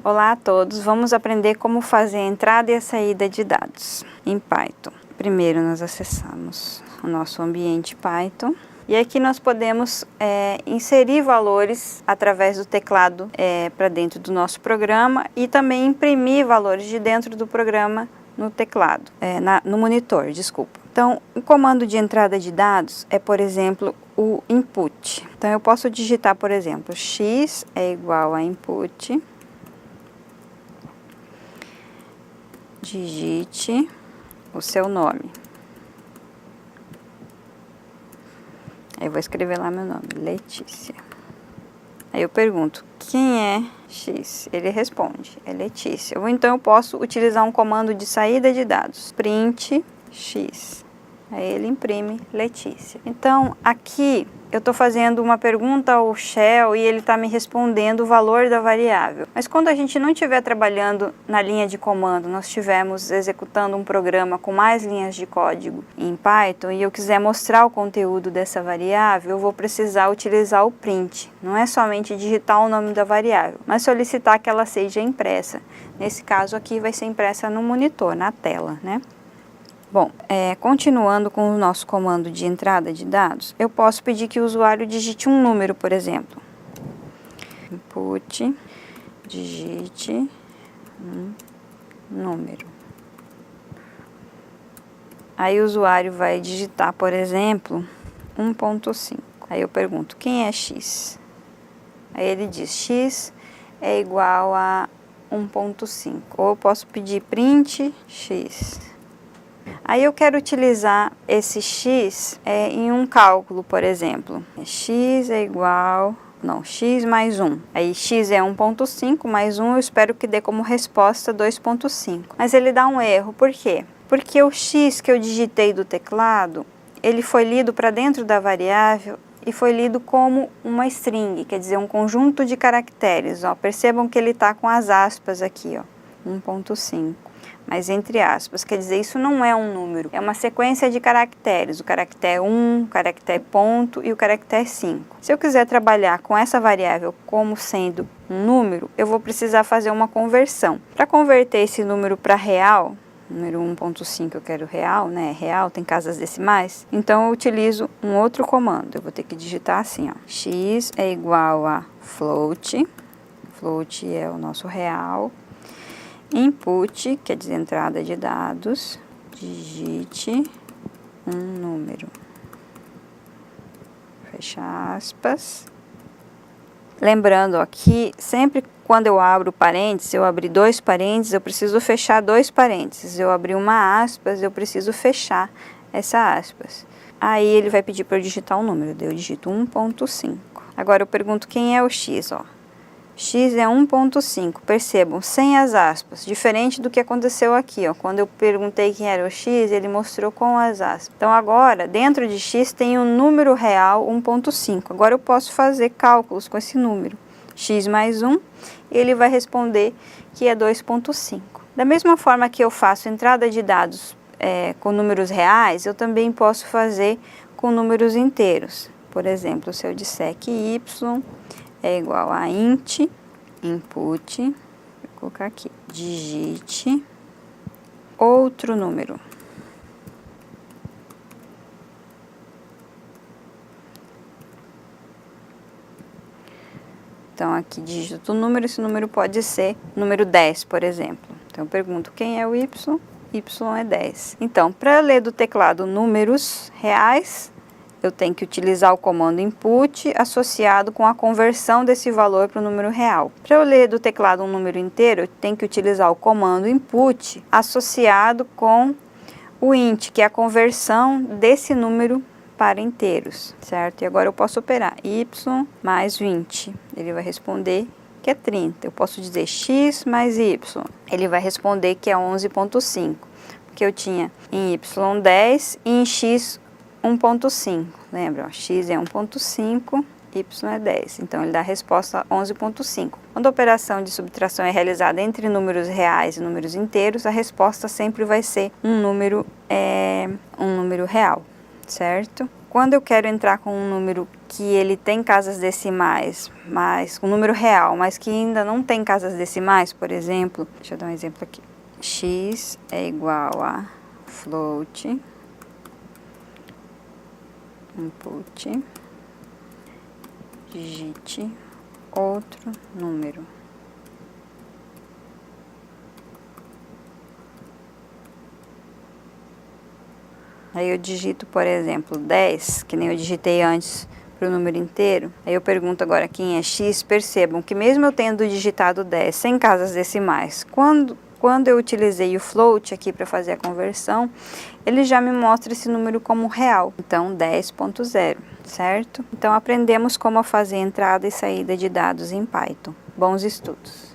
Olá a todos, vamos aprender como fazer a entrada e a saída de dados em Python. Primeiro nós acessamos o nosso ambiente Python e aqui nós podemos inserir valores através do teclado para dentro do nosso programa e também imprimir valores de dentro do programa no teclado, no monitor, desculpa. Então, o comando de entrada de dados é, por exemplo, o input. Então, eu posso digitar, por exemplo, x é igual a input, digite o seu nome. Aí eu vou escrever lá meu nome, Letícia. Aí eu pergunto, quem é X? Ele responde, é Letícia. Ou então eu posso utilizar um comando de saída de dados, print X. Aí ele imprime Letícia. Então, aqui eu estou fazendo uma pergunta ao shell e ele está me respondendo o valor da variável. Mas quando a gente não estiver trabalhando na linha de comando, nós estivermos executando um programa com mais linhas de código em Python e eu quiser mostrar o conteúdo dessa variável, eu vou precisar utilizar o print. Não é somente digitar o nome da variável, mas solicitar que ela seja impressa. Nesse caso aqui vai ser impressa no monitor, na tela, né? Bom, continuando com o nosso comando de entrada de dados, eu posso pedir que o usuário digite um número, por exemplo. Input, digite um número. Aí o usuário vai digitar, por exemplo, 1.5. Aí eu pergunto, quem é x? Aí ele diz, x é igual a 1.5. Ou eu posso pedir print x. Aí eu quero utilizar esse x em um cálculo, por exemplo. X é igual... Não, x mais 1. Aí x é 1.5 mais 1, eu espero que dê como resposta 2.5. Mas ele dá um erro, por quê? Porque o x que eu digitei do teclado, ele foi lido para dentro da variável e foi lido como uma string, quer dizer, um conjunto de caracteres. Ó. Percebam que ele está com as aspas aqui, ó, 1.5. Mas entre aspas, quer dizer, isso não é um número, é uma sequência de caracteres, o caractere 1, o caractere ponto e o caractere 5. Se eu quiser trabalhar com essa variável como sendo um número, eu vou precisar fazer uma conversão. Para converter esse número para real, número 1.5 eu quero real, né? Real, tem casas decimais, então eu utilizo um outro comando. Eu vou ter que digitar assim, ó, x é igual a float, float é o nosso real, input, quer dizer, entrada de dados, digite um número. Fecha aspas. Lembrando aqui, sempre quando eu abro parênteses, eu abri dois parênteses, eu preciso fechar dois parênteses. Eu abri uma aspas, eu preciso fechar essa aspas. Aí ele vai pedir para eu digitar um número, eu digito 1.5. Agora eu pergunto quem é o x, ó. X é 1.5, percebam, sem as aspas, diferente do que aconteceu aqui, ó. Quando eu perguntei quem era o x, ele mostrou com as aspas. Então agora, dentro de x tem um número real 1.5. Agora eu posso fazer cálculos com esse número. X mais 1, ele vai responder que é 2.5. Da mesma forma que eu faço entrada de dados com números reais, eu também posso fazer com números inteiros. Por exemplo, se eu disser que y é igual a int, input, vou colocar aqui, digite outro número. Então, aqui digito o número, esse número pode ser número 10, por exemplo. Então, eu pergunto quem é o y é 10. Então, para ler do teclado números reais, eu tenho que utilizar o comando input associado com a conversão desse valor para o número real. Para eu ler do teclado um número inteiro, eu tenho que utilizar o comando input associado com o int, que é a conversão desse número para inteiros, certo? E agora eu posso operar y mais 20. Ele vai responder que é 30. Eu posso dizer x mais y. Ele vai responder que é 11.5, porque eu tinha em y 10 e em x 1.5, lembra? Ó, x é 1.5, y é 10. Então, ele dá a resposta 11.5. Quando a operação de subtração é realizada entre números reais e números inteiros, a resposta sempre vai ser um número real, certo? quando eu quero entrar com um número que ele tem casas decimais, mas um número real, mas que ainda não tem casas decimais, por exemplo, deixa eu dar um exemplo aqui. X é igual a float, input, digite outro número. Aí eu digito, por exemplo, 10, que nem eu digitei antes para o número inteiro. Aí eu pergunto agora quem é x. Percebam que mesmo eu tendo digitado 10 sem casas decimais, quando eu utilizei o float aqui para fazer a conversão, ele já me mostra esse número como real. Então, 10.0, certo? Então, aprendemos como fazer entrada e saída de dados em Python. Bons estudos!